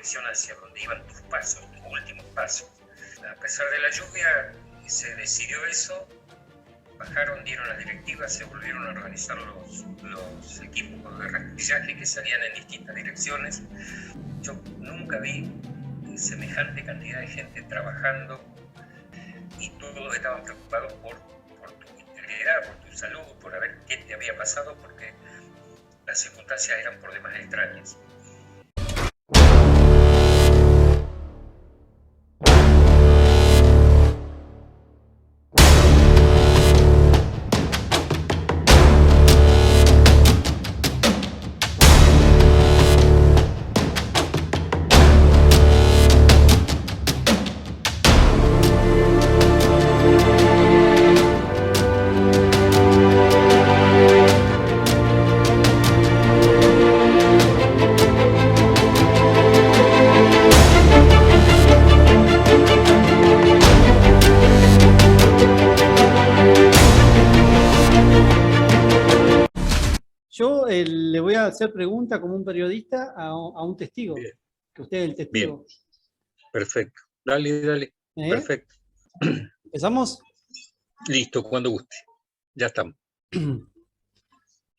dirección hacia donde iban tus pasos, tus últimos pasos. A pesar de la lluvia, se decidió eso, bajaron, dieron las directivas, se volvieron a organizar los equipos de rastrillaje que salían en distintas direcciones. Yo nunca vi semejante cantidad de gente trabajando y todos estaban preocupados por tu integridad, por tu salud, por ver qué te había pasado, porque las circunstancias eran por demás extrañas. Yo le voy a hacer pregunta como un periodista a un testigo. Bien. Que usted es el testigo. Bien. Perfecto. Dale. Perfecto. ¿Empezamos? Listo, cuando guste. Ya estamos.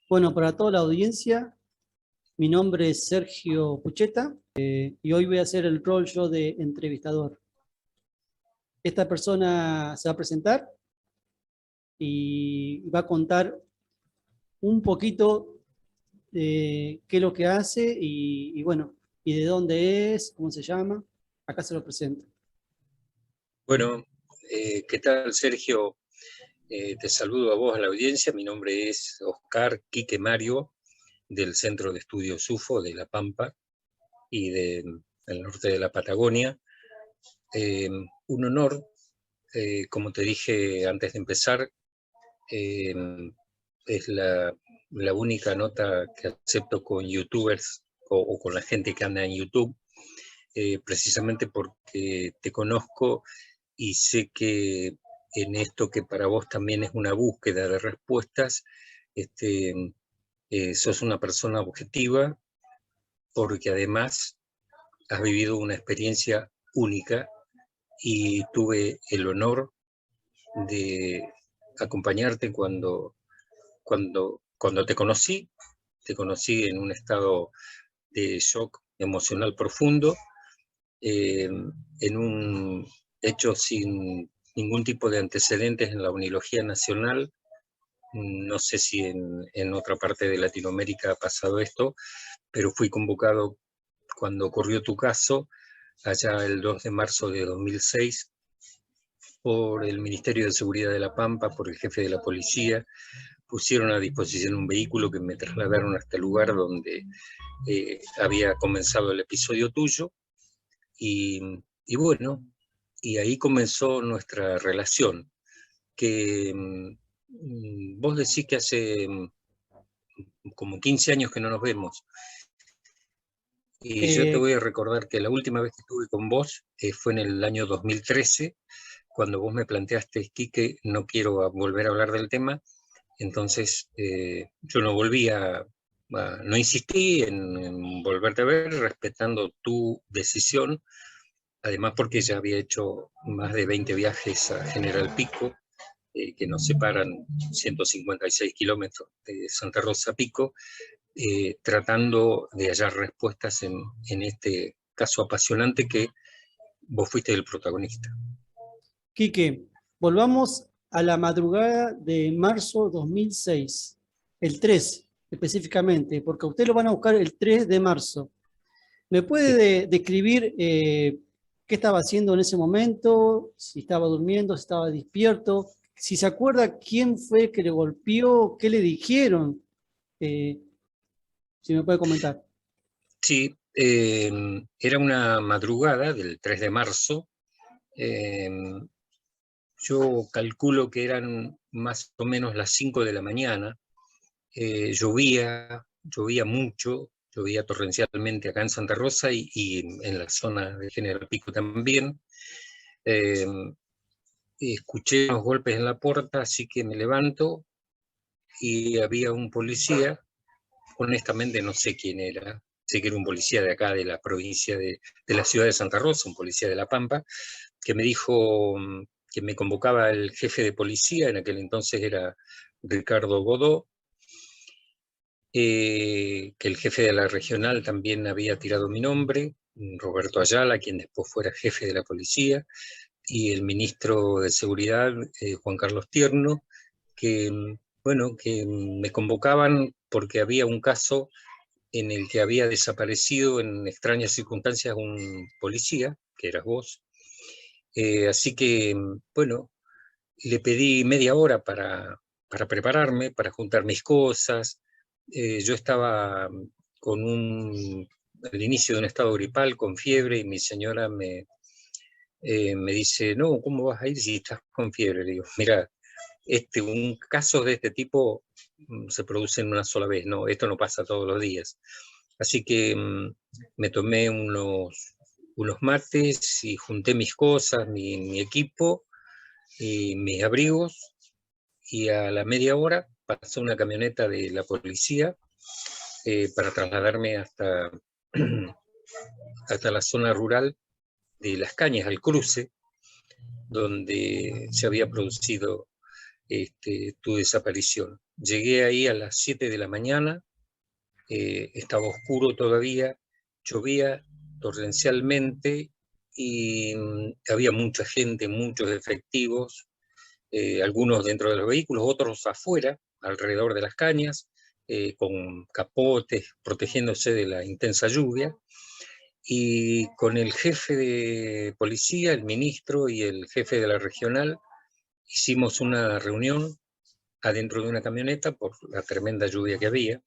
Bueno, para toda la audiencia, mi nombre es Sergio Pucheta y hoy voy a hacer el rol yo de entrevistador. Esta persona se va a presentar y va a contar un poquito de qué es lo que hace y bueno, y de dónde es, cómo se llama. Acá se lo presento. Bueno, ¿qué tal, Sergio? Te saludo a vos, a la audiencia. Mi nombre es Oscar Quique Mario, del Centro de Estudios UFO de La Pampa y del norte de la Patagonia. Un honor, como te dije antes de empezar, es la única nota que acepto con youtubers o con la gente que anda en YouTube, precisamente porque te conozco y sé que en esto que para vos también es una búsqueda de respuestas, sos una persona objetiva, porque además has vivido una experiencia única y tuve el honor de acompañarte cuando te conocí en un estado de shock emocional profundo, en un hecho sin ningún tipo de antecedentes en la Unilogía Nacional. No sé si en otra parte de Latinoamérica ha pasado esto, pero fui convocado cuando ocurrió tu caso, allá el 2 de marzo de 2006, por el Ministerio de Seguridad de La Pampa, por el jefe de la policía. Pusieron a disposición un vehículo que me trasladaron hasta el lugar donde había comenzado el episodio tuyo. Y bueno, y ahí comenzó nuestra relación, que vos decís que hace como 15 años que no nos vemos. Y yo te voy a recordar que la última vez que estuve con vos fue en el año 2013, cuando vos me planteaste, Quique, no quiero volver a hablar del tema. Entonces yo no insistí en volverte a ver, respetando tu decisión, además porque ya había hecho más de 20 viajes a General Pico, que nos separan 156 kilómetros de Santa Rosa a Pico, tratando de hallar respuestas en este caso apasionante que vos fuiste el protagonista. Quique, volvamos a la madrugada de marzo 2006, el 3 específicamente, porque a usted lo van a buscar el 3 de marzo. ¿Me puede describir qué estaba haciendo en ese momento? Si estaba durmiendo, si estaba despierto, si se acuerda quién fue que le golpeó, qué le dijeron, si me puede comentar. Sí, era una madrugada del 3 de marzo. Yo calculo que eran más o menos las 5 de la mañana. Llovía mucho, llovía torrencialmente acá en Santa Rosa y en la zona de General Pico también. Escuché unos golpes en la puerta, así que me levanto y había un policía, honestamente no sé quién era, pensé que era un policía de acá, de la provincia de la ciudad de Santa Rosa, un policía de La Pampa, que me dijo que me convocaba el jefe de policía, en aquel entonces era Ricardo Godó, que el jefe de la regional también había tirado mi nombre, Roberto Ayala, quien después fuera jefe de la policía, y el ministro de Seguridad, Juan Carlos Tierno, que, bueno, que me convocaban porque había un caso en el que había desaparecido en extrañas circunstancias un policía, que eras vos. Así que, bueno, le pedí media hora para prepararme, para juntar mis cosas. Yo estaba al inicio de un estado gripal, con fiebre, y mi señora me dice, no, ¿cómo vas a ir si estás con fiebre? Le digo, mira, un caso de este tipo se produce en una sola vez, no, esto no pasa todos los días. Así que me tomé unos mates y junté mis cosas, mi equipo y mis abrigos, y a la media hora pasó una camioneta de la policía para trasladarme hasta la zona rural de Las Cañas, al cruce, donde se había producido tu desaparición. Llegué ahí a las 7 de la mañana, estaba oscuro todavía, llovía torrencialmente y había mucha gente, muchos efectivos, algunos dentro de los vehículos, otros afuera, alrededor de las cañas, con capotes, protegiéndose de la intensa lluvia. Y con el jefe de policía, el ministro y el jefe de la regional, hicimos una reunión adentro de una camioneta por la tremenda lluvia que había.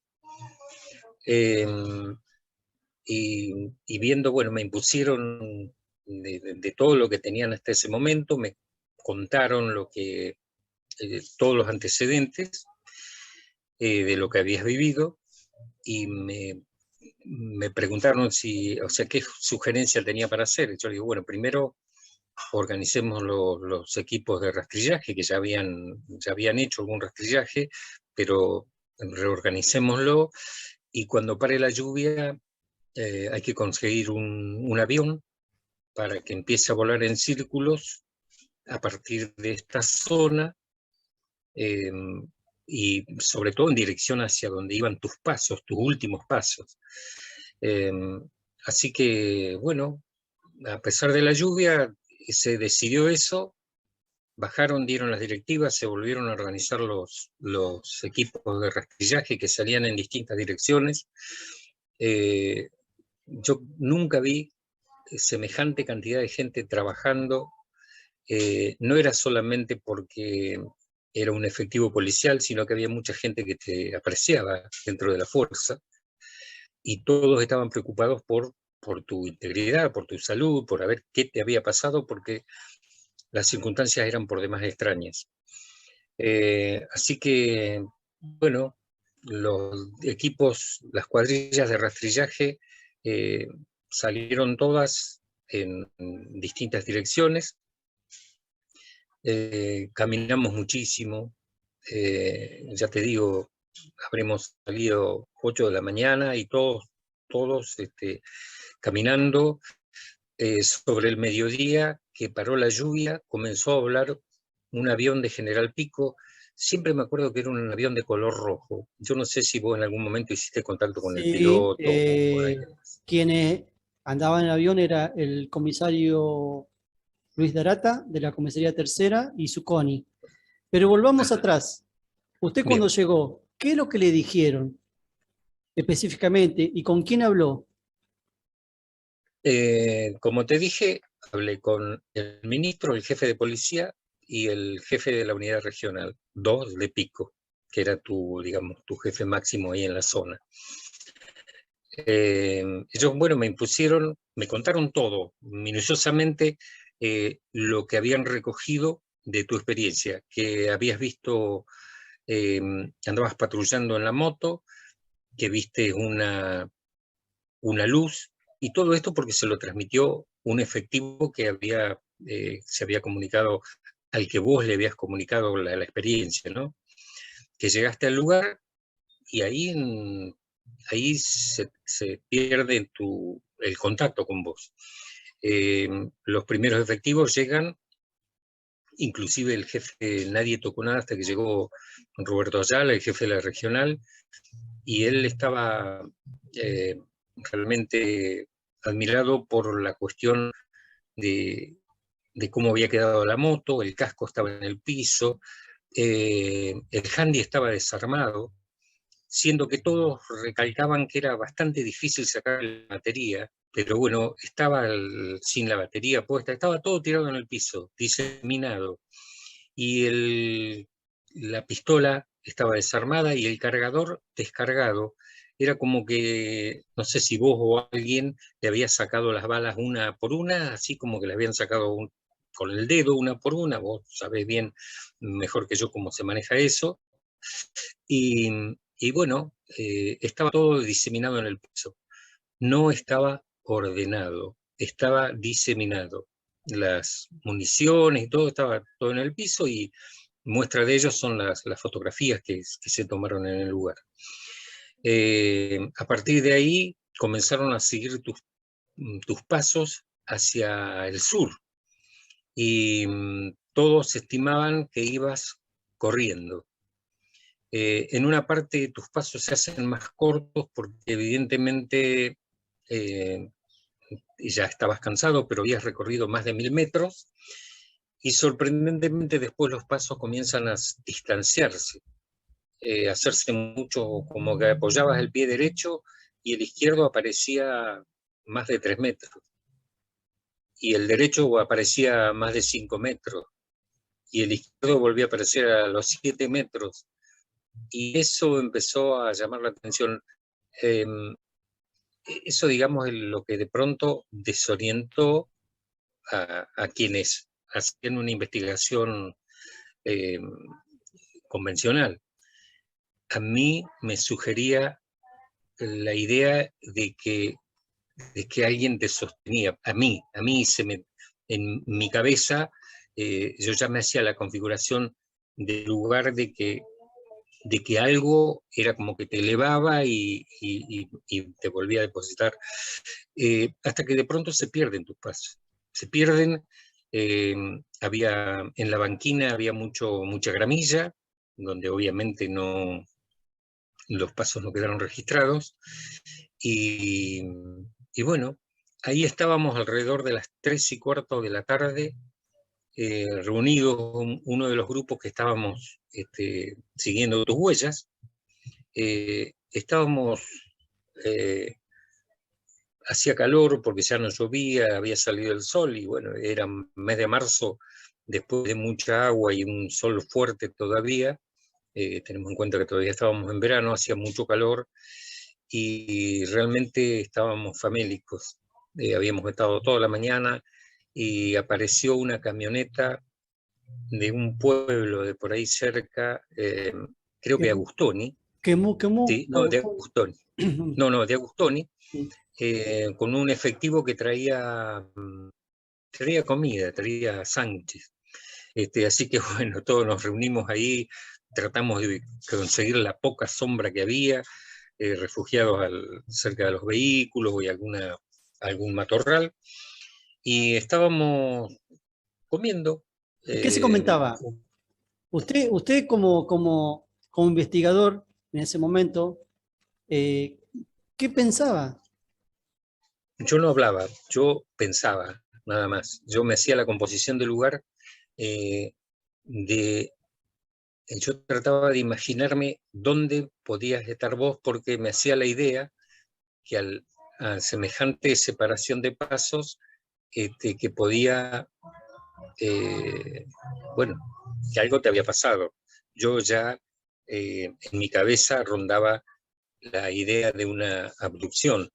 Y viendo, bueno, me impusieron de todo lo que tenían hasta ese momento, me contaron todos los antecedentes de lo que habías vivido, y me preguntaron o sea, qué sugerencia tenía para hacer. Yo digo, bueno, primero organicemos los equipos de rastrillaje, que ya habían hecho algún rastrillaje, pero reorganicémoslo, y cuando pare la lluvia hay que conseguir un avión para que empiece a volar en círculos a partir de esta zona, eh, y sobre todo en dirección hacia donde iban tus pasos, tus últimos pasos. Eh, Así que, bueno, a pesar de la lluvia, se decidió eso, bajaron, dieron las directivas, se volvieron a organizar los equipos de rastrillaje que salían en distintas direcciones. Yo nunca vi semejante cantidad de gente trabajando. No era solamente porque era un efectivo policial, sino que había mucha gente que te apreciaba dentro de la fuerza, y todos estaban preocupados por tu integridad, por tu salud, por ver qué te había pasado, porque las circunstancias eran por demás extrañas. Así que, bueno, los equipos, las cuadrillas de rastrillaje eh, salieron todas en distintas direcciones. Caminamos muchísimo, ya te digo, habremos salido 8 de la mañana y todos caminando. Sobre el mediodía, que paró la lluvia, comenzó a volar un avión de General Pico. Siempre me acuerdo que era un avión de color rojo. Yo no sé si vos en algún momento hiciste contacto con el Sí, piloto o con alguien más. quienes andaban en el avión era el comisario Luis Darata, de la Comisaría Tercera, y su CONI. Pero volvamos Ajá. atrás. Usted cuando Bien. llegó, ¿qué es lo que le dijeron específicamente y con quién habló? Como te dije, hablé con el ministro, el jefe de policía y el jefe de la unidad regional, dos de Pico, que era digamos, tu jefe máximo ahí en la zona. Ellos, bueno, me contaron todo, minuciosamente, lo que habían recogido de tu experiencia, que habías visto, que andabas patrullando en la moto, que viste una luz, y todo esto porque se lo transmitió un efectivo que se había comunicado, al que vos le habías comunicado la experiencia, ¿no? Que llegaste al lugar y ahí ahí se pierde el contacto con vos. Los primeros efectivos llegan, inclusive el jefe, nadie tocó nada hasta que llegó Roberto Ayala, el jefe de la regional, y él estaba realmente admirado por la cuestión de cómo había quedado la moto, el casco estaba en el piso, el handy estaba desarmado, siendo que todos recalcaban que era bastante difícil sacar la batería, pero bueno, estaba sin la batería puesta, estaba todo tirado en el piso, diseminado, y la pistola estaba desarmada y el cargador descargado. Era como que, no sé si vos o alguien le había sacado las balas una por una, así como que le habían sacado con el dedo una por una, vos sabés bien mejor que yo cómo se maneja eso, y, y bueno, estaba todo diseminado en el piso. No estaba ordenado, estaba diseminado. Las municiones y todo estaba todo en el piso, y muestra de ello son las fotografías que se tomaron en el lugar. A partir de ahí comenzaron a seguir tus pasos hacia el sur, y todos estimaban que ibas corriendo. En una parte tus pasos se hacen más cortos porque evidentemente ya estabas cansado, pero habías recorrido más de 1000 metros, y sorprendentemente después los pasos comienzan a distanciarse, hacerse mucho, como que apoyabas el pie derecho y el izquierdo aparecía más de 3 metros, y el derecho aparecía más de 5 metros, y el izquierdo volvía a aparecer a los 7 metros, y eso empezó a llamar la atención. Eh, Eso, digamos, es lo que de pronto desorientó a quienes hacían una investigación eh, convencional. A mí me sugería la idea de que alguien te sostenía. A mí en mi cabeza, yo ya me hacía la configuración del lugar de que algo era como que te elevaba y te volvía a depositar, hasta que de pronto se pierden tus pasos. Se pierden, en la banquina había mucha gramilla, donde obviamente los pasos no quedaron registrados, y, y bueno, ahí estábamos alrededor de las 3:15 de la tarde, reunidos uno de los grupos que estábamos siguiendo tus huellas. Estábamos, hacía calor porque ya no llovía, había salido el sol, y bueno, era mes de marzo, después de mucha agua y un sol fuerte todavía. Tenemos en cuenta que todavía estábamos en verano, hacía mucho calor, y realmente estábamos famélicos. Habíamos estado toda la mañana y apareció una camioneta de un pueblo de por ahí cerca, creo que Agustoni. Quemó, Sí, no, de Agustoni. No, de Agustoni, con un efectivo que traía comida, traía sándwiches. Así que bueno, todos nos reunimos ahí, tratamos de conseguir la poca sombra que había, refugiados cerca de los vehículos y algún matorral, y estábamos comiendo. ¿Y qué se comentaba? Usted como investigador en ese momento, ¿qué pensaba? Yo no hablaba, yo pensaba, nada más. Yo me hacía la composición del lugar, eh, de yo trataba de imaginarme dónde podías estar vos, porque me hacía la idea que a semejante separación de pasos, que podía, bueno, que algo te había pasado. Yo ya, en mi cabeza rondaba la idea de una abducción.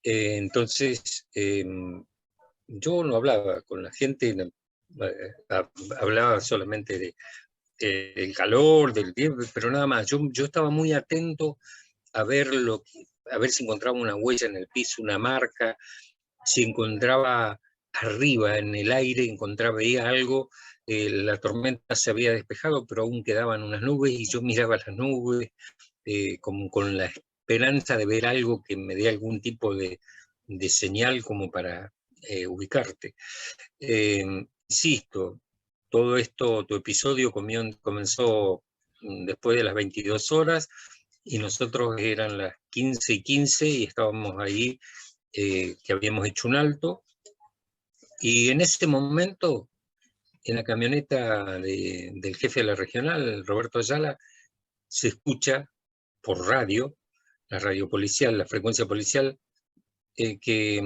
Entonces, yo no hablaba con la gente, hablaba solamente del calor, del tiempo, pero nada más. Yo estaba muy atento a ver a ver si encontraba una huella en el piso, una marca, si encontraba arriba en el aire, veía algo. La tormenta se había despejado, pero aún quedaban unas nubes, y yo miraba las nubes, con la esperanza de ver algo que me dé algún tipo de señal como para ubicarte. Insisto, todo esto, tu episodio comenzó después de las 22 horas y nosotros eran las 15:15 y estábamos ahí, que habíamos hecho un alto. Y en ese momento, en la camioneta del jefe de la regional, Roberto Ayala, se escucha por radio, la radio policial, la frecuencia policial, que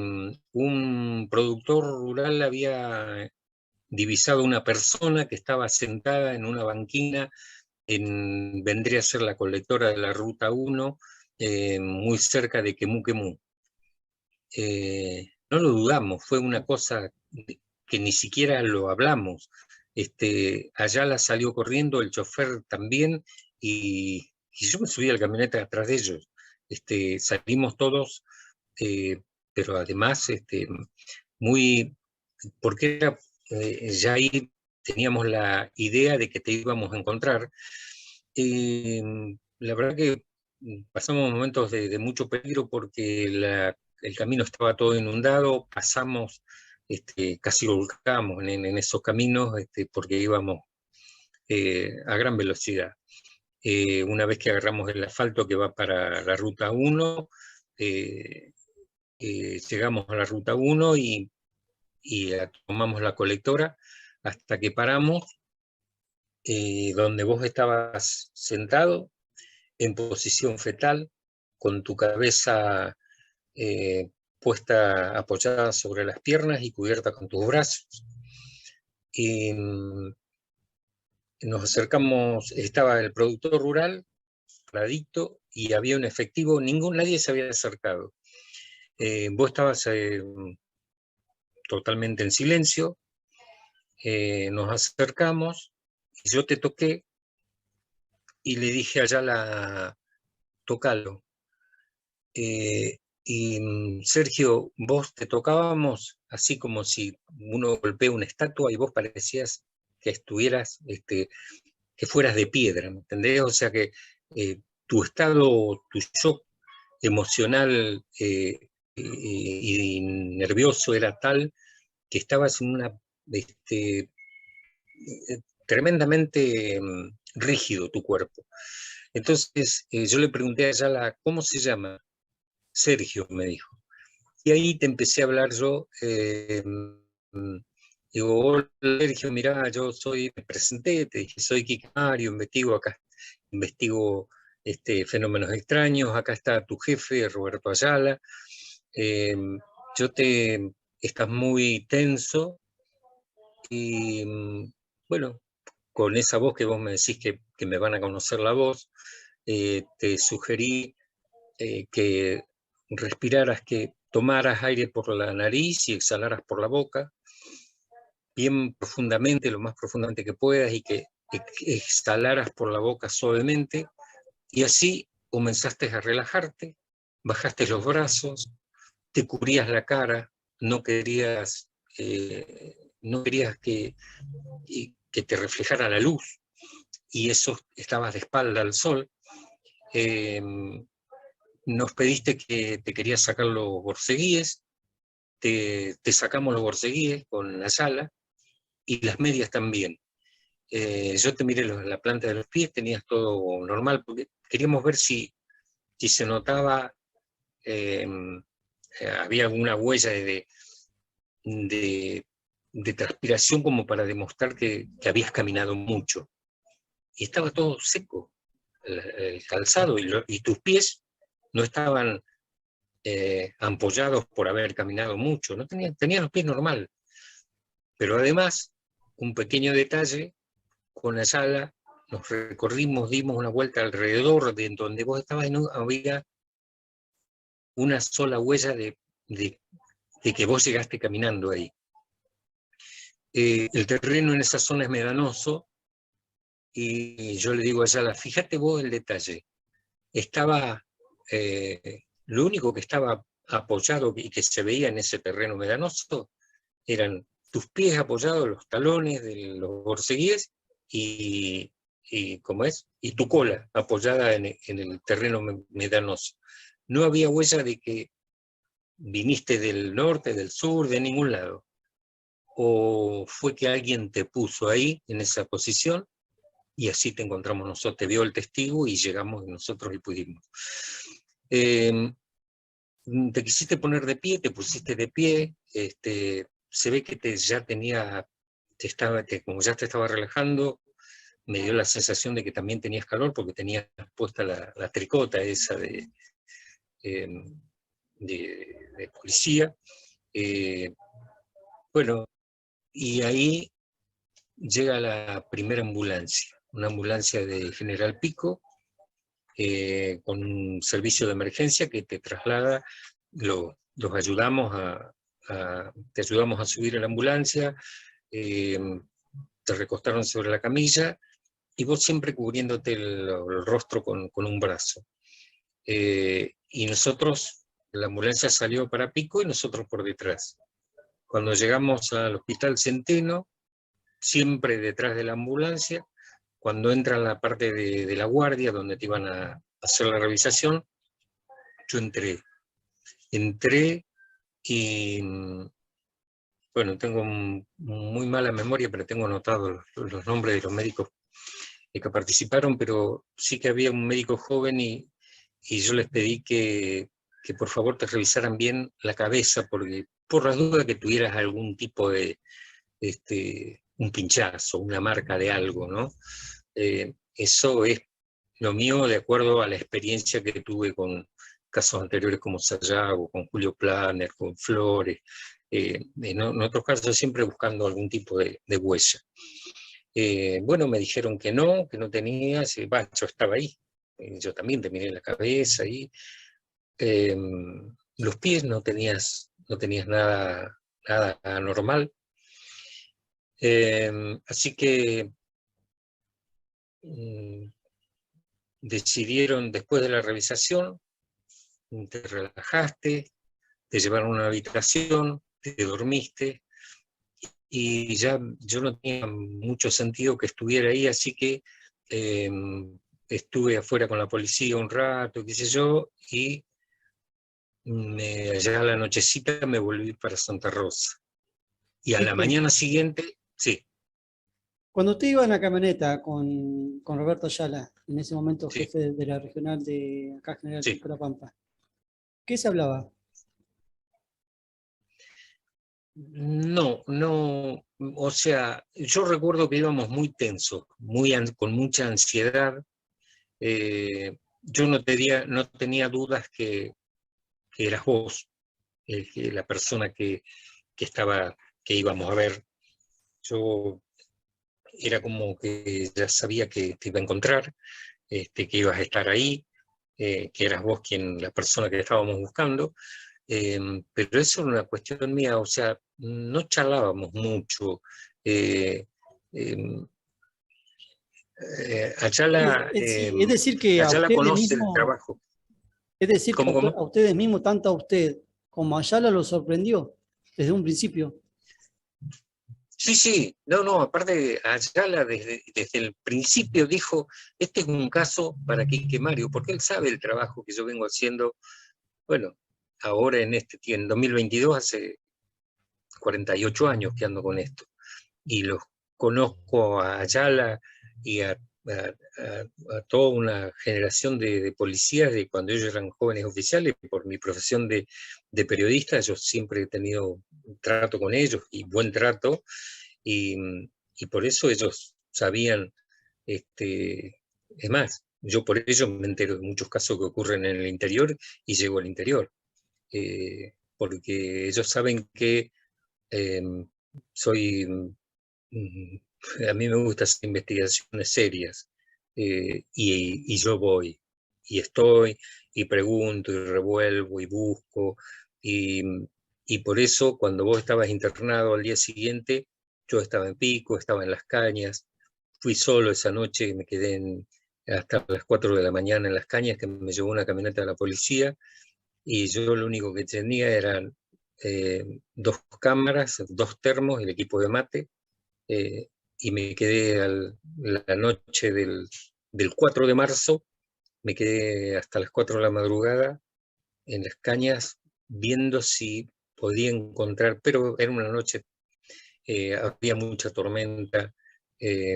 un productor rural había divisado una persona que estaba sentada en una banquina, vendría a ser la colectora de la Ruta 1, muy cerca de Quemú Quemú. No lo dudamos, fue una cosa que ni siquiera lo hablamos. Ayala salió corriendo, el chofer también, y yo me subí a la camioneta atrás de ellos. Salimos todos, pero además muy, porque ya ahí teníamos la idea de que te íbamos a encontrar. La verdad que pasamos momentos de mucho peligro porque el camino estaba todo inundado, pasamos, casi volcamos en esos caminos, porque íbamos a gran velocidad. Una vez que agarramos el asfalto que va para la Ruta 1, llegamos a la Ruta 1 y tomamos la colectora hasta que paramos, donde vos estabas sentado en posición fetal, con tu cabeza puesta, apoyada sobre las piernas y cubierta con tus brazos. Y nos acercamos, estaba el productor rural, paradito, y había un efectivo, nadie se había acercado. Vos estabas totalmente en silencio, nos acercamos, y yo te toqué, y le dije a Ayala, tócalo. Sergio, vos te tocábamos así como si uno golpea una estatua y vos parecías que estuvieras, que fueras de piedra, ¿me entendés? O sea que tu estado, tu shock emocional y nervioso era tal que estabas en una, tremendamente rígido tu cuerpo. Entonces yo le pregunté a Ayala, ¿cómo se llama? Sergio, me dijo. Y ahí te empecé a hablar yo. Digo, hola Sergio, mirá, me presenté, te dije, soy Quique Mario, investigo fenómenos extraños, acá está tu jefe, Roberto Ayala. Estás muy tenso y bueno, con esa voz que vos me decís que me van a conocer la voz, te sugerí que respiraras, que tomaras aire por la nariz y exhalaras por la boca, bien profundamente, lo más profundamente que puedas, y que exhalaras por la boca suavemente, y así comenzaste a relajarte, bajaste los brazos, te cubrías la cara, no querías que te reflejara la luz, y eso estabas de espalda al sol. Nos pediste que te querías sacar los borceguíes, te sacamos los borceguíes con la sala y las medias también. Yo te miré la planta de los pies, tenías todo normal, porque queríamos ver si se notaba, había alguna huella de transpiración como para demostrar que habías caminado mucho. Y estaba todo seco, el calzado, y tus pies no estaban ampollados por haber caminado mucho, no tenían los pies normal. Pero además, un pequeño detalle, con la sala nos recorrimos, dimos una vuelta alrededor de donde vos estabas y no había una sola huella de que vos llegaste caminando ahí. El terreno en esa zona es medanoso, y yo le digo a Ayala, fíjate vos el detalle, lo único que estaba apoyado y que se veía en ese terreno medanoso eran tus pies apoyados, los talones de los borceguíes y y ¿cómo es? Y tu cola apoyada en el terreno medanoso. No había huella de que viniste del norte, del sur, de ningún lado. O fue que alguien te puso ahí, en esa posición, y así te encontramos nosotros, te vio el testigo y llegamos nosotros y pudimos. Te quisiste poner de pie, te pusiste de pie, se ve que ya tenía, como ya te estaba relajando, me dio la sensación de que también tenías calor porque tenías puesta la tricota esa de policía. Bueno, y ahí llega la primera ambulancia, una ambulancia de General Pico, con un servicio de emergencia que te traslada, los ayudamos te ayudamos a subir a la ambulancia, te recostaron sobre la camilla, y vos siempre cubriéndote el rostro con un brazo. Y nosotros, la ambulancia salió para Pico y nosotros por detrás. Cuando llegamos al Hospital Centeno, siempre detrás de la ambulancia, cuando entra la parte de la guardia, donde te iban a hacer la revisación, yo entré y, bueno, tengo muy mala memoria, pero tengo anotados los nombres de los médicos que participaron, pero sí que había un médico joven y yo les pedí que por favor te revisaran bien la cabeza, porque por la duda que tuvieras algún tipo de, un pinchazo, una marca de algo, ¿no? Eso es lo mío de acuerdo a la experiencia que tuve con casos anteriores como Sayago, con Julio Planer, con Flores, en otros casos siempre buscando algún tipo de huella. Bueno, me dijeron que no tenías, yo estaba ahí, yo también te miré la cabeza y los pies no tenías nada anormal. Así que decidieron, después de la revisación, te relajaste, te llevaron a una habitación, te dormiste, y ya yo no tenía mucho sentido que estuviera ahí, así que estuve afuera con la policía un rato, qué sé yo, y ya a la nochecita me volví para Santa Rosa. Y a la mañana siguiente, sí. Cuando usted iba en la camioneta con Roberto Ayala, en ese momento Sí. jefe de la regional de acá General Sí. Pico La Pampa, ¿qué se hablaba? No, o sea, yo recuerdo que íbamos muy tensos, con mucha ansiedad. Yo no tenía dudas que eras vos, que la persona que íbamos a ver. Yo era como que ya sabía que te iba a encontrar, que ibas a estar ahí, que eras vos la persona que estábamos buscando. Pero eso era una cuestión mía, o sea, no charlábamos mucho. Ayala, Es decir que a Ayala ustedes conoce el mismos, trabajo. es decir que ¿Cómo? a ustedes mismos, tanto a usted como a Ayala, lo sorprendió desde un principio. Sí, no, aparte Ayala desde el principio dijo, este es un caso para Quique Mario, porque él sabe el trabajo que yo vengo haciendo, bueno, ahora en 2022, hace 48 años que ando con esto, y los conozco a Ayala y a toda una generación de policías de cuando ellos eran jóvenes oficiales. Por mi profesión de periodista, yo siempre he tenido trato con ellos y buen trato, y por eso ellos sabían, es más, yo por ello me entero de muchos casos que ocurren en el interior y llego al interior, porque ellos saben que soy... a mí me gustan hacer investigaciones serias, y yo voy, y estoy, y pregunto, y revuelvo, y busco, y, y por eso cuando vos estabas internado al día siguiente, yo estaba en Pico, estaba en Las Cañas, fui solo esa noche, me quedé hasta las 4 de la mañana en Las Cañas, que me llevó una camioneta de la policía, y yo lo único que tenía eran 2 cámaras, 2 termos, el equipo de mate, y me quedé la noche del 4 de marzo, me quedé hasta las 4 de la madrugada en las cañas viendo si podía encontrar, pero era una noche, había mucha tormenta,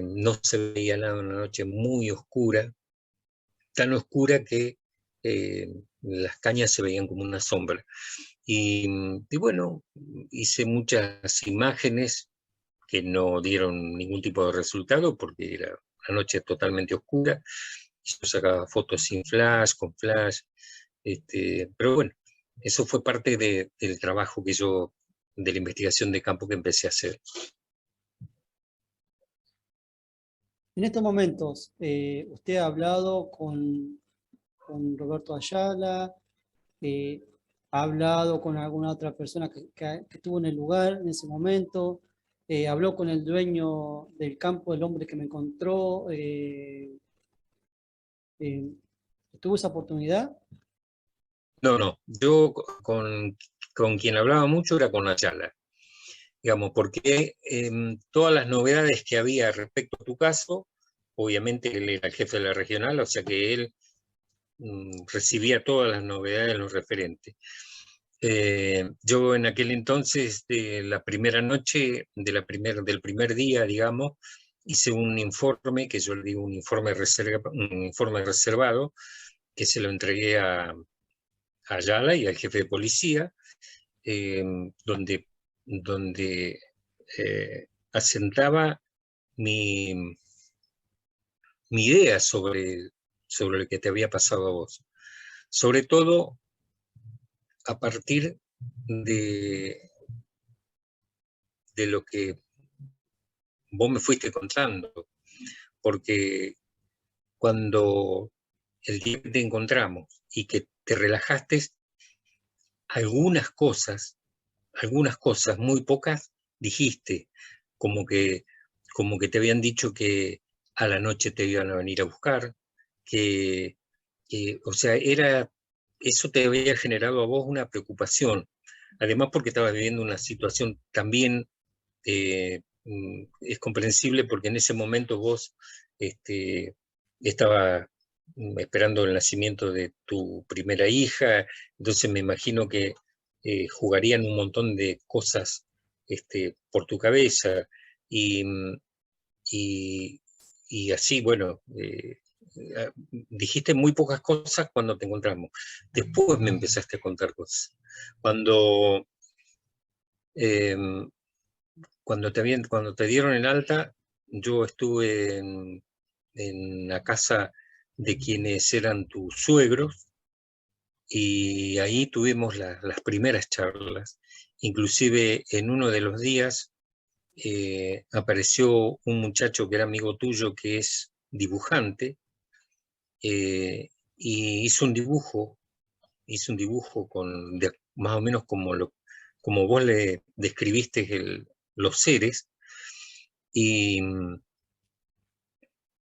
no se veía nada, una noche muy oscura, tan oscura que las cañas se veían como una sombra. Y bueno, hice muchas imágenes que no dieron ningún tipo de resultado porque era una noche totalmente oscura. Yo sacaba fotos sin flash, con flash, pero bueno, eso fue parte del trabajo que yo, de la investigación de campo que empecé a hacer. En estos momentos, usted ha hablado con Roberto Ayala, eh, ha hablado con alguna otra persona que estuvo en el lugar en ese momento, habló con el dueño del campo, el hombre que me encontró. Eh, ¿Tuvo esa oportunidad? No, no, yo con quien hablaba mucho era con Ayala, digamos, porque todas las novedades que había respecto a tu caso, obviamente él era el jefe de la regional, o sea que él recibía todas las novedades en los referentes. Yo en aquel entonces, de la primera noche, del primer día, digamos, hice un informe, que yo le digo un informe reservado, que se lo entregué a Ayala y al jefe de policía, eh, donde, donde asentaba mi, mi idea sobre lo que te había pasado a vos. Sobre todo a partir de, de lo que vos me fuiste contando, porque cuando el día que te encontramos y que te relajaste, algunas cosas, muy pocas, dijiste, como que, como que te habían dicho que a la noche te iban a venir a buscar, que, o sea, eso te había generado a vos una preocupación, además porque estabas viviendo una situación también, es comprensible porque en ese momento vos estabas esperando el nacimiento de tu primera hija, entonces me imagino que jugarían un montón de cosas por tu cabeza y, y, y así, bueno, dijiste muy pocas cosas cuando te encontramos. Después me empezaste a contar cosas. Cuando, eh, cuando te dieron el alta, yo estuve en la casa de quienes eran tus suegros, y ahí tuvimos las primeras charlas. Inclusive en uno de los días apareció un muchacho que era amigo tuyo, que es dibujante, y hizo un dibujo más o menos como vos le describiste los seres, y,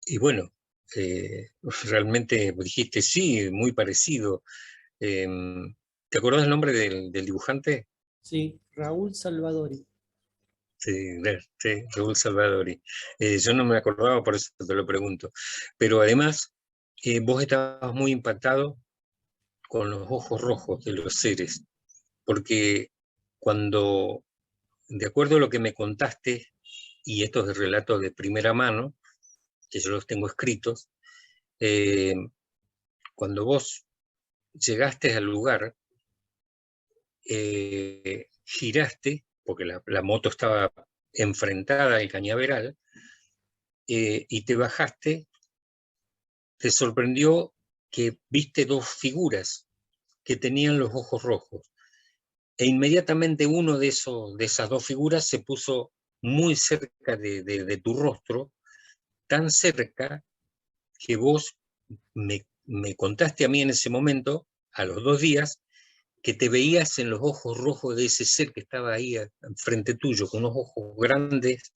y bueno, realmente dijiste, sí, muy parecido. ¿Te acordás el nombre del dibujante? Sí, Raúl Salvadori. Sí, sí, Raúl Salvadori. Yo no me acordaba, por eso te lo pregunto. Pero además, vos estabas muy impactado con los ojos rojos de los seres, porque cuando, de acuerdo a lo que me contaste, y estos relatos de primera mano, que yo los tengo escritos, eh, cuando vos llegaste al lugar, giraste, porque la moto estaba enfrentada al cañaveral, y te bajaste, te sorprendió que viste dos figuras que tenían los ojos rojos, e inmediatamente uno de esas dos figuras se puso muy cerca de tu rostro, tan cerca que vos me contaste a mí en ese momento, a los 2 días, que te veías en los ojos rojos de ese ser que estaba ahí frente tuyo, con unos ojos grandes,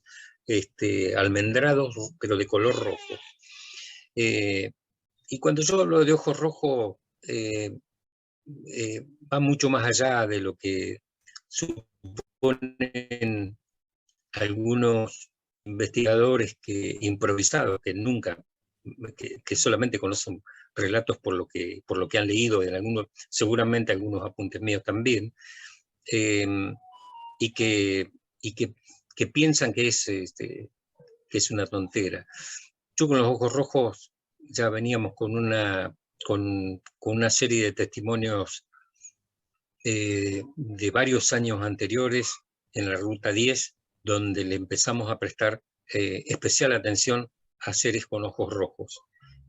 almendrados, pero de color rojo. Eh, y cuando yo hablo de ojos rojos, va mucho más allá de lo que suponen algunos investigadores improvisados, que nunca, que solamente conocen relatos por lo que han leído, seguramente algunos apuntes míos también, y que piensan que es una tontera. Yo con Los Ojos Rojos ya veníamos con una serie de testimonios de varios años anteriores en la Ruta 10, donde le empezamos a prestar especial atención a seres con ojos rojos,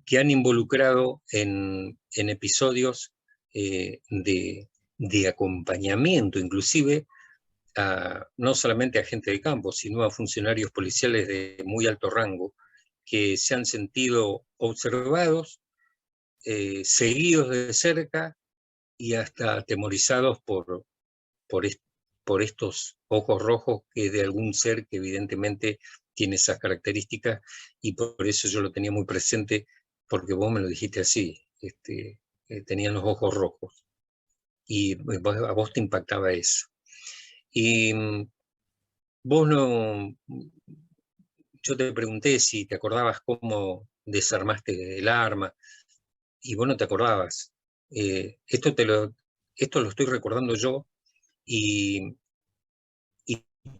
que han involucrado en episodios de acompañamiento, inclusive no solamente a gente de campo, sino a funcionarios policiales de muy alto rango, que se han sentido observados, seguidos de cerca y hasta atemorizados por estos ojos rojos, que de algún ser que evidentemente tiene esas características, y por eso yo lo tenía muy presente, porque vos me lo dijiste así, tenían los ojos rojos, y a vos te impactaba eso. Y vos no... Yo te pregunté si te acordabas cómo desarmaste el arma, y vos no te acordabas. Esto lo estoy recordando yo, y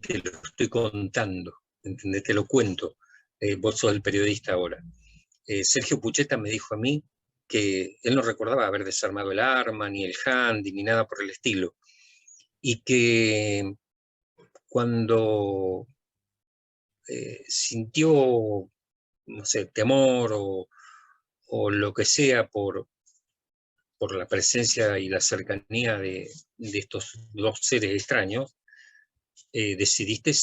te lo estoy contando, ¿entendés? Te lo cuento. Vos sos el periodista ahora. Sergio Pucheta me dijo a mí que él no recordaba haber desarmado el arma, ni el handy, ni nada por el estilo. Y que cuando sintió, no sé, temor o lo que sea por la presencia y la cercanía de estos dos seres extraños, decidiste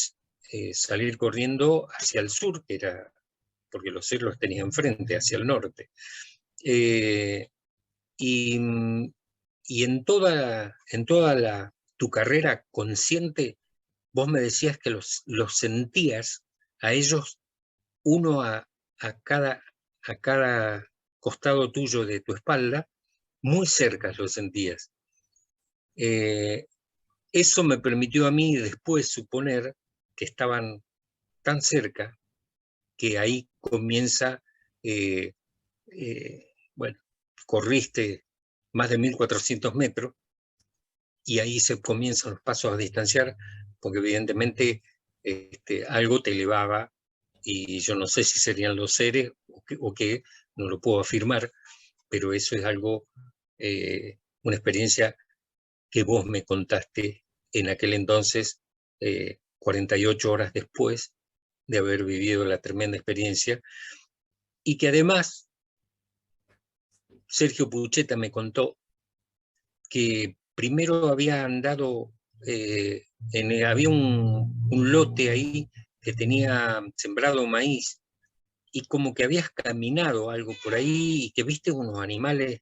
salir corriendo hacia el sur, que era, porque los seres los tenía enfrente, hacia el norte. Y en toda tu carrera consciente, vos me decías que los sentías a ellos, uno a cada costado tuyo de tu espalda, muy cerca los sentías. Eso me permitió a mí después suponer que estaban tan cerca que ahí comienza, bueno, corriste más de 1400 metros y ahí se comienzan los pasos a distanciar, porque evidentemente algo te elevaba, y yo no sé si serían los seres o qué, no lo puedo afirmar, pero eso es algo, una experiencia que vos me contaste en aquel entonces, 48 horas después de haber vivido la tremenda experiencia, y que además Sergio Pucheta me contó que primero había andado, había un lote ahí que tenía sembrado maíz, y como que habías caminado algo por ahí y que viste unos animales,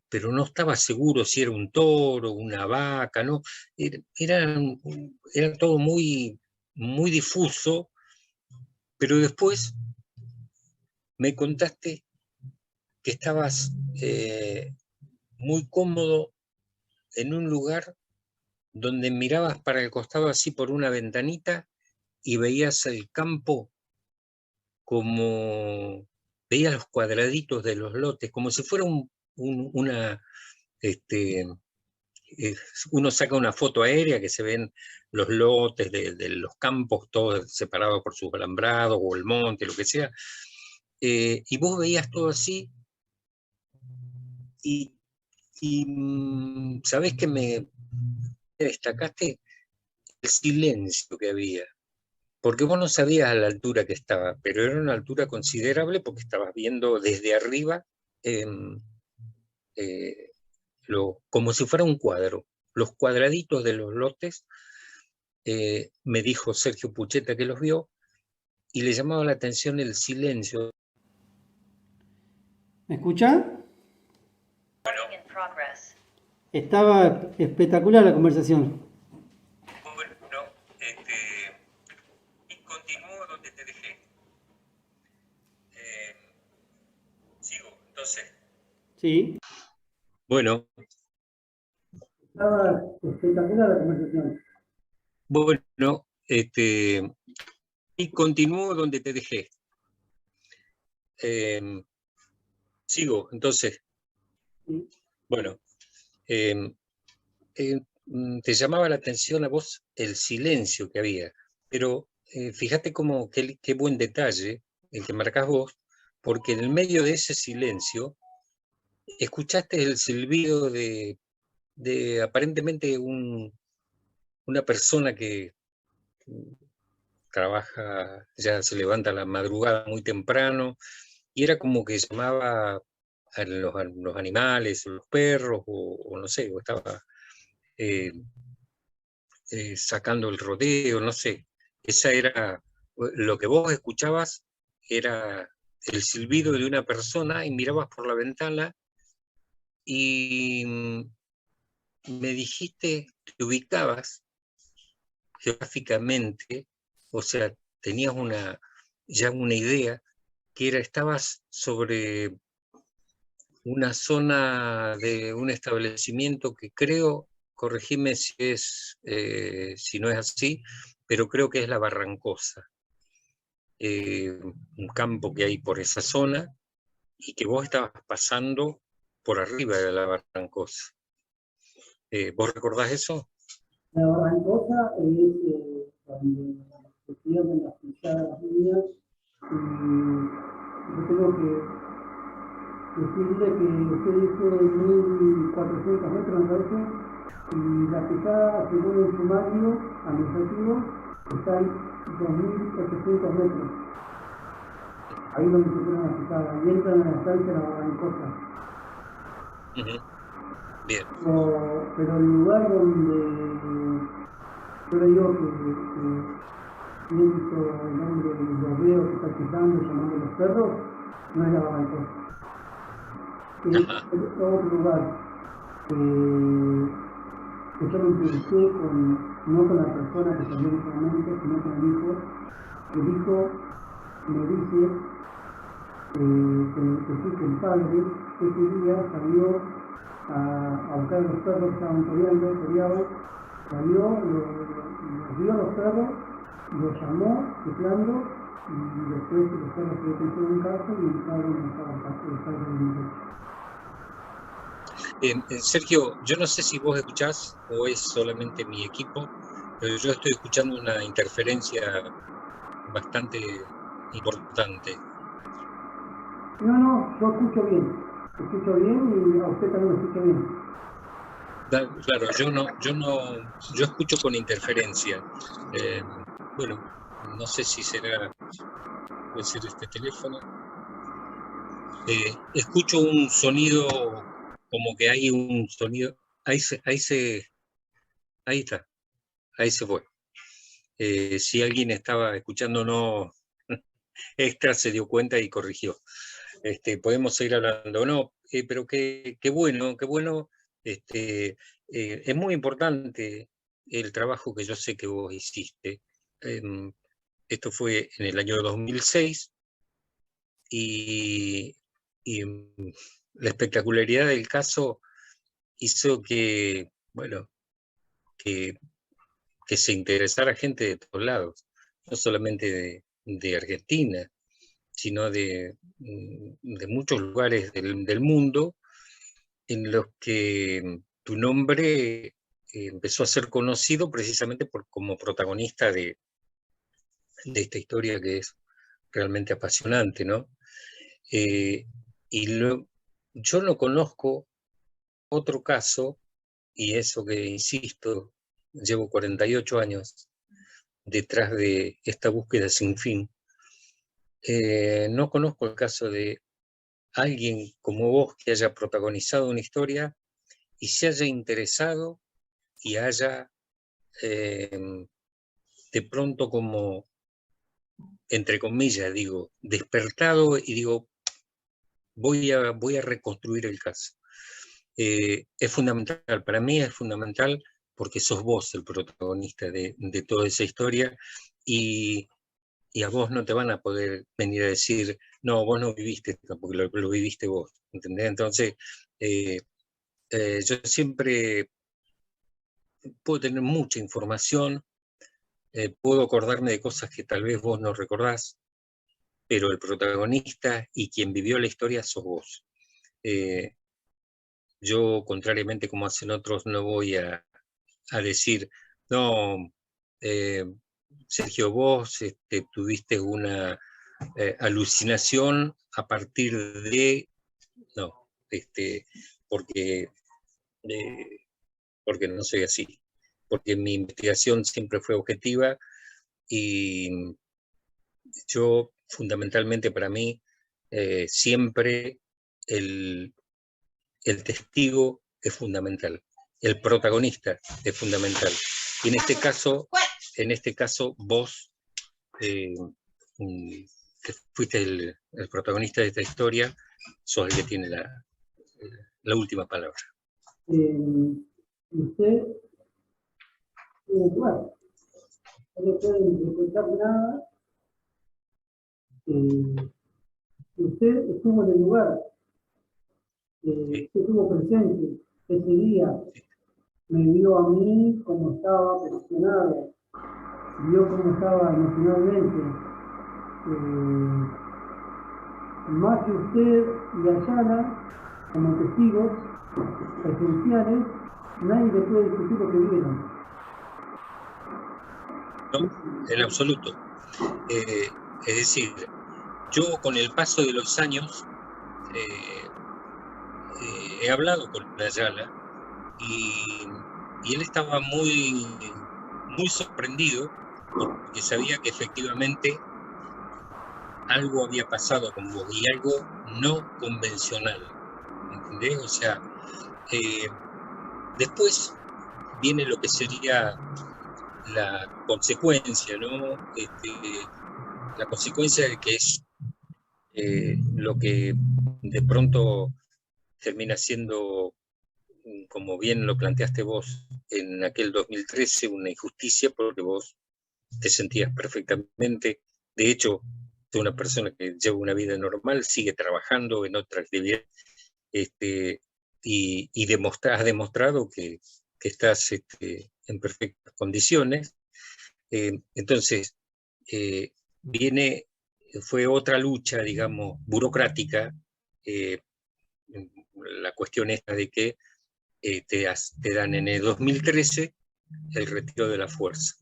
pero no estaba seguro si era un toro, una vaca, ¿no? Era todo muy, muy difuso, pero después me contaste que estabas muy cómodo en un lugar donde mirabas para el costado así por una ventanita y veías el campo, como veías los cuadraditos de los lotes, como si fuera una... uno saca una foto aérea que se ven los lotes de los campos, todos separados por sus alambrados, o el monte, lo que sea, y vos veías todo así, y sabés que me destacaste el silencio que había, porque vos no sabías a la altura que estaba, pero era una altura considerable porque estabas viendo desde arriba, como si fuera un cuadro, los cuadraditos de los lotes. Me dijo Sergio Pucheta que los vio, y le llamaba la atención el silencio. ¿Me escucha? Estaba espectacular la conversación. Bueno, y continúo donde te dejé. Sigo, entonces. Sí. Bueno. Estaba espectacular la conversación. Bueno, Y continúo donde te dejé. Sigo, entonces. Bueno, te llamaba la atención a vos el silencio que había, pero fíjate qué buen detalle el que marcás vos, porque en el medio de ese silencio escuchaste el silbido de aparentemente una persona que trabaja, ya se levanta a la madrugada muy temprano, y era como que llamaba a los animales, los perros, o no sé, o estaba sacando el rodeo, no sé. Esa era, lo que vos escuchabas era el silbido de una persona y mirabas por la ventana y me dijiste, te ubicabas geográficamente, o sea, tenías ya una idea, que estabas sobre una zona de un establecimiento que creo, corregime si no es así, pero creo que es la Barrancosa, un campo que hay por esa zona y que vos estabas pasando por arriba de la Barrancosa. ¿Vos recordás eso? La Barrancosa es cuando se pierden las pisadas mías y yo tengo que decirle que usted dice 1400 metros, me parece, y la pisada, según el sumario administrativo, está en 2800 metros. Ahí donde se pone la pisada, y entran en la estancia de la Barrancosa. Bien. Pero el lugar donde yo le digo que siento el nombre de los ríos que está quitando, llamando a los perros, no es la Barrancosa. Es otro lugar que yo me entrevisté no con la persona que salió en ese momento, sino con el hijo. El hijo me dice que el padre ese día salió a buscar a los perros que estaban toreaban, salió, los vio a los perros, los llamó, chiflando, y después los perros se metieron en casa y el padre no estaba Sergio, yo no sé si vos escuchás o es solamente mi equipo, pero yo estoy escuchando una interferencia bastante importante. No, yo escucho bien y a usted también lo escucho bien. Claro, yo escucho con interferencia. Bueno, no sé si puede ser este teléfono. Escucho un sonido, como que hay un sonido, ahí está, ahí se fue. Si alguien estaba escuchándonos extra, se dio cuenta y corrigió. Podemos seguir hablando, no, pero qué bueno, qué bueno. Es muy importante el trabajo que yo sé que vos hiciste. Esto fue en el año 2006 y la espectacularidad del caso hizo bueno, que se interesara gente de todos lados, no solamente de Argentina, sino de muchos lugares del mundo, en los que tu nombre empezó a ser conocido precisamente como protagonista de esta historia que es realmente apasionante, ¿no? Yo no conozco otro caso, y eso que insisto, llevo 48 años detrás de esta búsqueda sin fin. No conozco el caso de alguien como vos que haya protagonizado una historia y se haya interesado y haya de pronto como, entre comillas, digo, despertado y digo, voy a reconstruir el caso. Es fundamental, para mí es fundamental porque sos vos el protagonista de toda esa historia y a vos no te van a poder venir a decir, no, vos no viviste, porque lo viviste vos, ¿entendés? Entonces, yo siempre puedo tener mucha información, puedo acordarme de cosas que tal vez vos no recordás, pero el protagonista y quien vivió la historia sos vos. Yo, contrariamente como hacen otros, no voy a decir, no, Sergio, vos tuviste una alucinación a partir de... No, porque, porque no soy así, porque mi investigación siempre fue objetiva y yo, fundamentalmente para mí, siempre el testigo es fundamental, el protagonista es fundamental. Y en este caso vos, que fuiste el protagonista de esta historia, sos el que tiene la última palabra. Usted, bueno, no le puede interpretar nada. Usted estuvo en el lugar, usted estuvo presente ese día, me vio a mí como estaba presionado, vio cómo estaba emocionalmente. Más que usted y Ayala, como testigos presenciales, nadie le puede discutir lo que vieron. No, en absoluto. Es decir, yo con el paso de los años he hablado con Ayala y él estaba muy, muy sorprendido porque sabía que efectivamente algo había pasado con vos y algo no convencional, ¿entendés? O sea, después viene lo que sería la consecuencia, ¿no? La consecuencia de que es lo que de pronto termina siendo, como bien lo planteaste vos, en aquel 2013, una injusticia porque vos te sentías perfectamente. De hecho, de una persona que lleva una vida normal, sigue trabajando en otra actividad, y has demostrado que estás en perfectas condiciones. Entonces, fue otra lucha, digamos, burocrática, la cuestión esta de que te dan en el 2013 el retiro de la fuerza.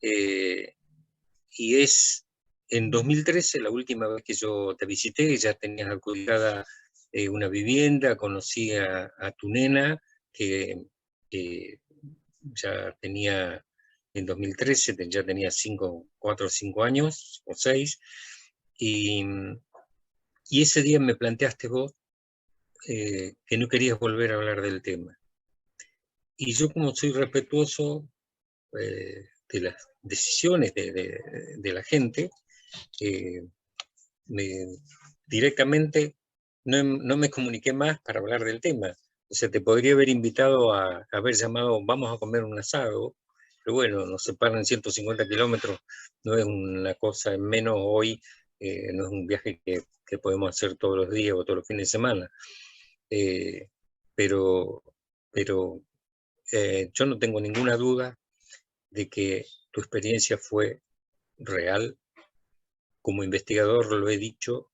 Y es en 2013, la última vez que yo te visité, ya tenías adjudicada una vivienda, conocí a tu nena, que ya tenía, en 2013, ya tenía 4 o 5 años, o 6, y ese día me planteaste vos que no querías volver a hablar del tema. Y yo, como soy respetuoso de las decisiones de la gente, directamente no me comuniqué más para hablar del tema. O sea, te podría haber invitado a haber llamado, vamos a comer un asado, pero bueno, nos separan 150 kilómetros, no es una cosa menos hoy, no es un viaje que podemos hacer todos los días o todos los fines de semana. Pero yo no tengo ninguna duda de que tu experiencia fue real. Como investigador lo he dicho,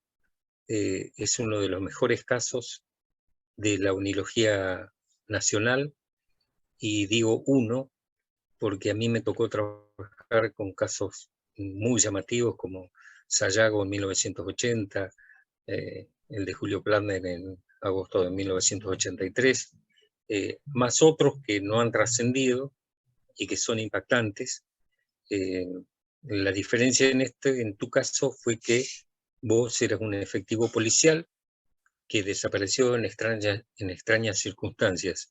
es uno de los mejores casos de la unilogía nacional, y digo uno porque a mí me tocó trabajar con casos muy llamativos como Sayago en 1980, el de Julio Plantner en agosto de 1983, más otros que no han trascendido y que son impactantes. La diferencia en tu caso fue que vos eras un efectivo policial que desapareció en extrañas circunstancias.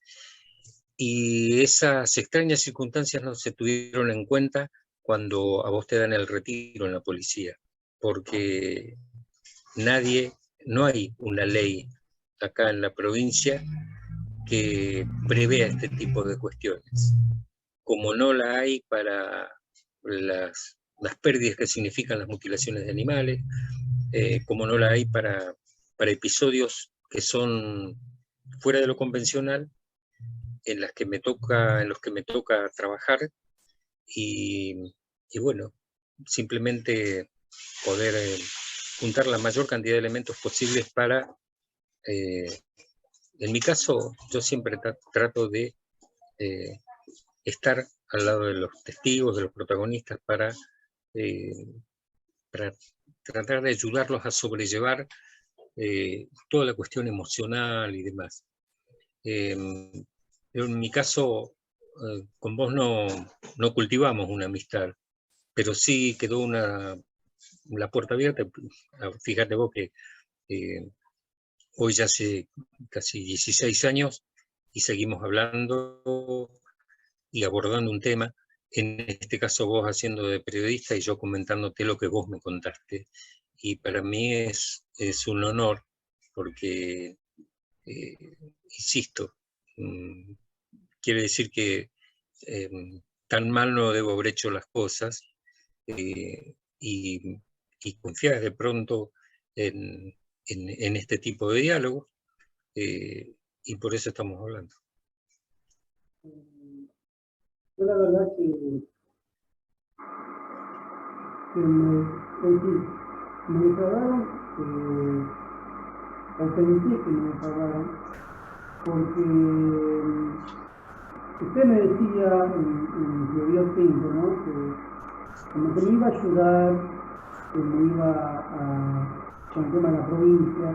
Y esas extrañas circunstancias no se tuvieron en cuenta cuando a vos te dan el retiro en la policía, porque no hay una ley acá en la provincia que prevea este tipo de cuestiones, como no la hay para las pérdidas que significan las mutilaciones de animales, como no la hay para episodios que son fuera de lo convencional, en los que me toca trabajar, y bueno, simplemente poder juntar la mayor cantidad de elementos posibles para, en mi caso, yo siempre trato de estar al lado de los testigos, de los protagonistas, para tratar de ayudarlos a sobrellevar toda la cuestión emocional y demás. Pero en mi caso, con vos no cultivamos una amistad, pero sí quedó la puerta abierta. Fíjate vos que hoy ya hace casi 16 años y seguimos hablando y abordando un tema, en este caso vos haciendo de periodista y yo comentándote lo que vos me contaste. Y para mí es un honor porque, insisto, quiere decir que tan mal no debo haber hecho las cosas, y confiar de pronto en este tipo de diálogos, y por eso estamos hablando. Yo la verdad que me defraudaron, o permití que me defraudaran, porque usted me decía en Río Tinto, ¿no? Que como que me iba a ayudar, que me iba con el tema de la provincia,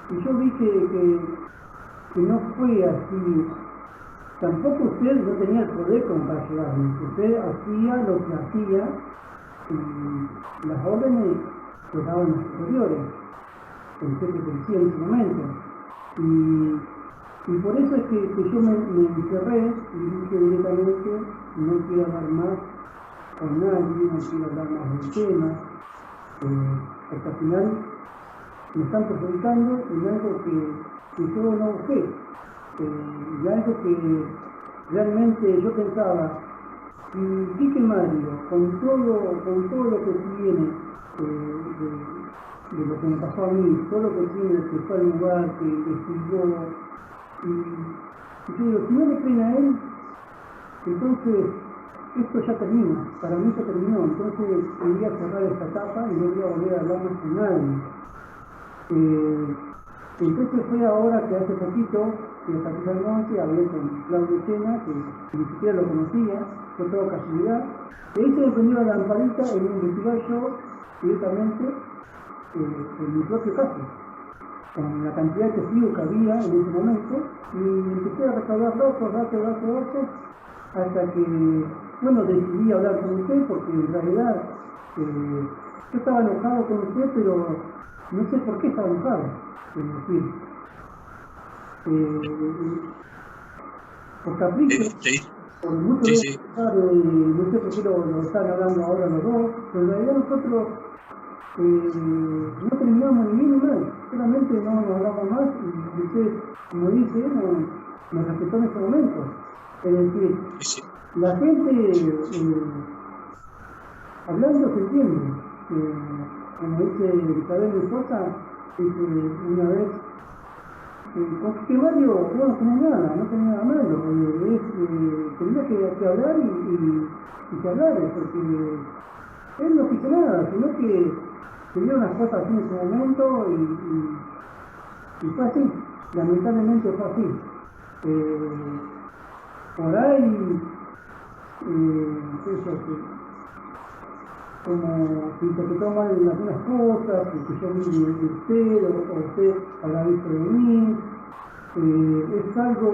y yo vi que no fue así. Tampoco usted no tenía el poder como para ayudarme. Usted hacía lo que hacía y las órdenes que daban los superiores, el jefe policía en ese momento. Y por eso es que yo me encerré y dije directamente, no quiero hablar más con nadie, no quiero hablar más del tema, porque al final me están perjudicando en algo que yo no busqué. Y algo que realmente yo pensaba, si Quique Mario, con todo lo que tiene de lo que me pasó a mí, todo lo que tiene, que fue al lugar, que estudió, y yo digo, si no le creen a él, entonces esto ya termina, para mí ya terminó, entonces voy a cerrar esta etapa y no voy a volver a hablar más con nadie. Entonces fue ahora que hace poquito, que la Capitán Monte hablé con Claudio Sena, que ni siquiera lo conocía, fue toda casualidad. De ahí se me prendió la lamparita en investigar yo directamente en mi propio caso, con la cantidad de testigos que había en ese momento, y empecé a recaudar datos, hasta que, bueno, decidí hablar con usted, porque en realidad yo estaba enojado con usted, pero no sé por qué estaba enojado. Es decir, por capricho, por mucho no sé por qué lo están hablando ahora los dos, pero en realidad nosotros no terminamos ni bien ni mal, solamente no nos hablamos más y usted, como dice, nos respetó en ese momento. Es decir, la gente hablando se entiende. Como dice Isabel de Sosa, una vez, con que Mario no tenía nada malo, tenía que hablar y que hablar, porque él no hizo nada, sino que se dieron las cosas así en ese momento y fue así, lamentablemente fue así. Por ahí, como se interpretó mal en algunas cosas, que yo vi de usted o usted habrá visto de mí. Es algo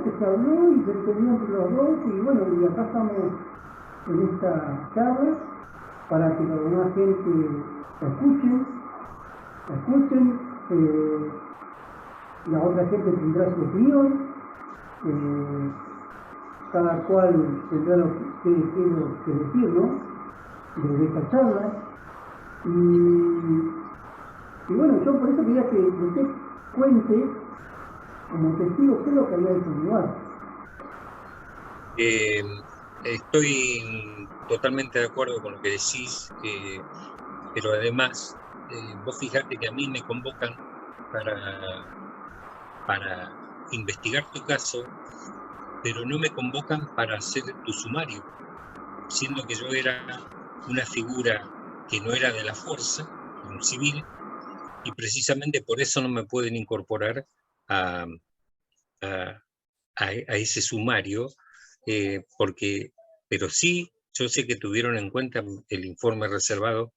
que se habló y se entendió entre los dos, y bueno, y acá estamos en esta charla para que la demás gente la escuchen, la otra gente tendrá su opinión, cada cual tendrá lo que decir, ¿no? De esta charla, y bueno, yo por eso quería que usted cuente como testigo qué es lo que había hecho en el lugar. Estoy totalmente de acuerdo con lo que decís, pero además vos fijate que a mí me convocan para investigar tu caso, pero no me convocan para hacer tu sumario. siendo que yo era una figura que no era de la fuerza, un civil, y precisamente por eso no me pueden incorporar a, a ese sumario, pero sí, yo sé que tuvieron en cuenta el informe reservado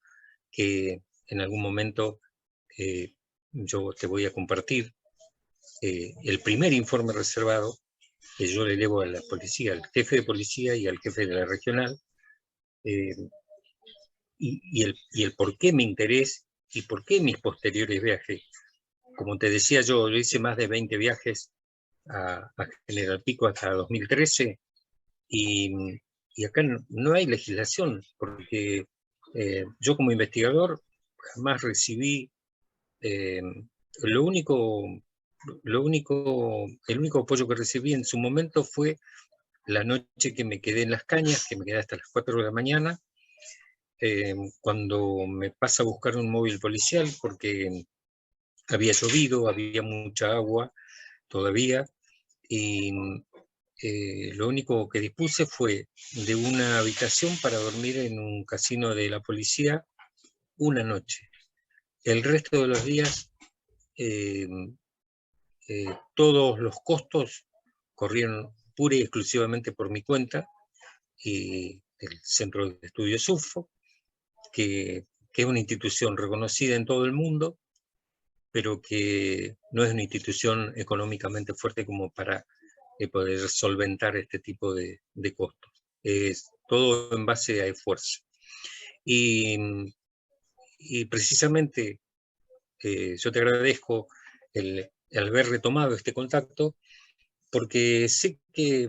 que en algún momento yo te voy a compartir. El primer informe reservado que yo le llevo a la policía, al jefe de policía y al jefe de la regional, eh, y el por qué mi interés y por qué mis posteriores viajes. Como te decía, yo hice más de 20 viajes a General Pico hasta 2013 y, y acá no hay legislación, porque yo como investigador jamás recibí, eh, lo único, el único apoyo que recibí en su momento fue la noche que me quedé en Las Cañas, que me quedé hasta las 4 de la mañana, cuando me pasa a buscar un móvil policial, porque había llovido, había mucha agua todavía, y lo único que dispuse fue de una habitación para dormir en un casino de la policía una noche. El resto de los días, eh, todos los costos corrieron pura y exclusivamente por mi cuenta, y el Centro de Estudios UFO, que es una institución reconocida en todo el mundo, pero que no es una institución económicamente fuerte como para poder solventar este tipo de costos. Es todo en base a esfuerzo. Y, y precisamente yo te agradezco el haber retomado este contacto, porque sé que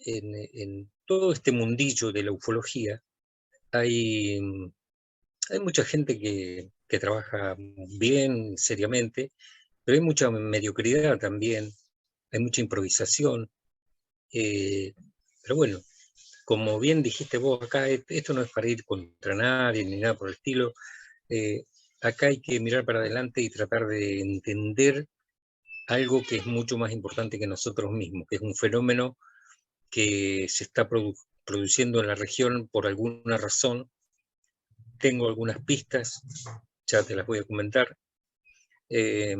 en todo este mundillo de la ufología hay, hay mucha gente que trabaja bien, seriamente, pero hay mucha mediocridad también, hay mucha improvisación. eh, pero bueno, como bien dijiste vos acá, esto no es para ir contra nadie ni nada por el estilo. eh, Acá hay que mirar para adelante y tratar de entender algo que es mucho más importante que nosotros mismos, que es un fenómeno que se está produciendo en la región por alguna razón. Tengo algunas pistas, ya te las voy a comentar, eh,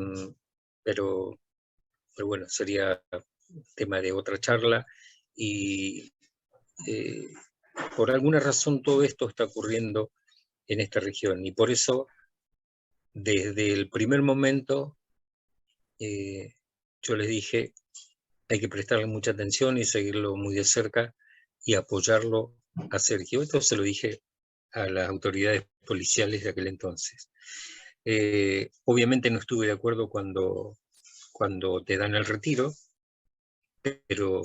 pero, pero bueno, sería tema de otra charla. Y eh, por alguna razón todo esto está ocurriendo en esta región, y por eso desde el primer momento eh, yo les dije, hay que prestarle mucha atención y seguirlo muy de cerca y apoyarlo a Sergio. Esto se lo dije a las autoridades policiales de aquel entonces. Obviamente no estuve de acuerdo cuando te dan el retiro, pero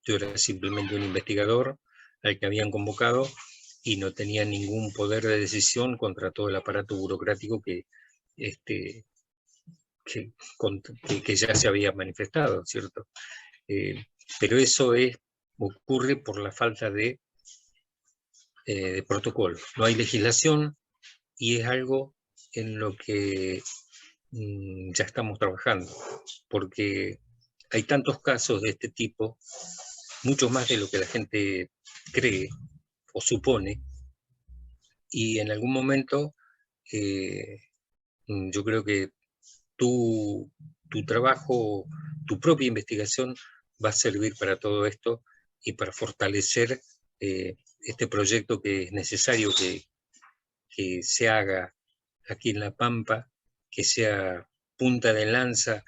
yo era simplemente un investigador al que habían convocado y no tenía ningún poder de decisión contra todo el aparato burocrático este, que ya se había manifestado, ¿cierto? Eh, pero eso ocurre por la falta de protocolo. No hay legislación y es algo en lo que ya estamos trabajando, porque hay tantos casos de este tipo, mucho más de lo que la gente cree o supone, y en algún momento yo creo que tu, tu trabajo, tu propia investigación va a servir para todo esto y para fortalecer este proyecto que es necesario que se haga aquí en La Pampa, que sea punta de lanza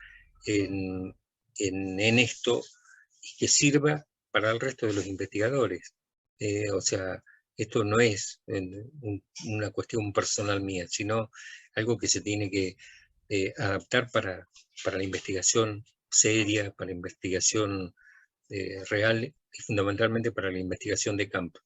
en, en esto y que sirva para el resto de los investigadores. O sea, esto no es una cuestión personal mía, sino algo que se tiene que adaptar para la investigación seria, para la investigación real y fundamentalmente para la investigación de campo.